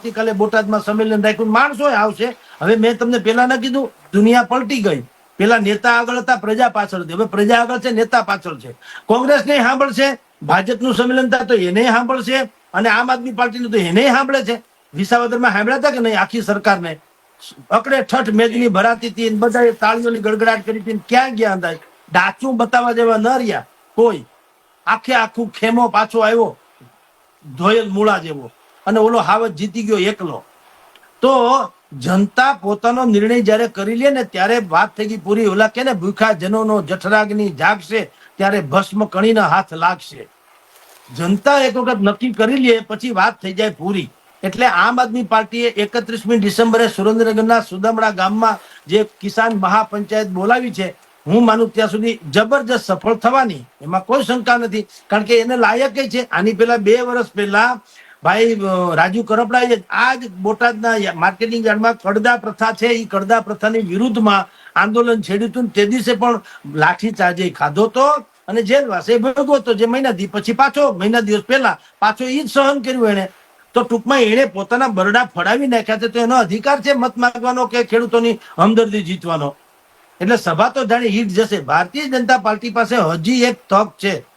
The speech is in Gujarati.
આવતીકાલે બોટાદમાં સંમેલન રાખ્યું, માણસો આવશે. હવે મેં તમને પેલા ના કીધું, દુનિયા પલટી ગઈ. પેલા નેતા આગળ હતા, પ્રજા પાછળ હતી. હવે પ્રજા આગળ છે, નેતા પાછળ છે. કોંગ્રેસ ને સાંભળશે, ભાજપનું સંમેલન થાય તો એને સાંભળશે, અને આમ આદમી પાર્ટીનું તો એને સાંભળે છે. વિસાવદરમાં સાંભળ્યા હતા કે નહીં? આખી સરકારને અકડે ઠઠ મેદની ભરાતી હતી, બધા તાળીઓની ગડગડાટ કરી હતી. ક્યાં ગયા અંદાજ? ડાચું બતાવવા જેવા ન રહ્યા કોઈ. આખે આખું ખેમો પાછો આવ્યો ધોયેલ મૂળા જેવો, અને ઓલો હાવજ જીતી ગયો એકલો. તો જનતા પોતાનો નિર્ણય જયારે કરી લે ને ત્યારે વાત થઈ ગઈ પૂરી. ઓલા કે ને, ભૂખા જનોનો જઠરાગ્નિ જાગશે ત્યારે ભસ્મ કણીના હાથ લાગશે. જનતા એક વખત નક્કી કરી લે પછી વાત થઈ જાય પૂરી. એટલે આમ આદમી પાર્ટીએ 31મી ડિસેમ્બરે સુરેન્દ્રનગરના સુદામડા ગામમાં જે કિસાન મહાપંચાયત બોલાવી છે, હું માનું ત્યાં સુધી જબરજસ્ત સફળ થવાની, એમાં કોઈ શંકા નથી. કારણ કે એને લાયક છે. આની પેલા 2 વર્ષ પહેલા ભાઈ રાજુ કરપડાએ આ જ બોટાદના માર્કેટિંગ યાર્ડમાં કડદા પ્રથા છે, એ કડદા પ્રથાની વિરુદ્ધમાં આંદોલન છેડ્યું હતું. તે દિવસે પણ લાઠી ચાર્જે ખાધો તો અને જેલવાસે ભોગવો તો. જે મહિના પછી પાછો, મહિના દિવસ પહેલા પાછો એ જ સહન કર્યું એને. તો ટૂંકમાં એને પોતાના બરડા ફડાવી નાખ્યા છે. તો એનો અધિકાર છે મત માંગવાનો કે ખેડૂતોની હમદર્દી જીતવાનો. એટલે સભા તો જાણે હિટ જશે. ભારતીય જનતા પાર્ટી પાસે હજી એક તક છે.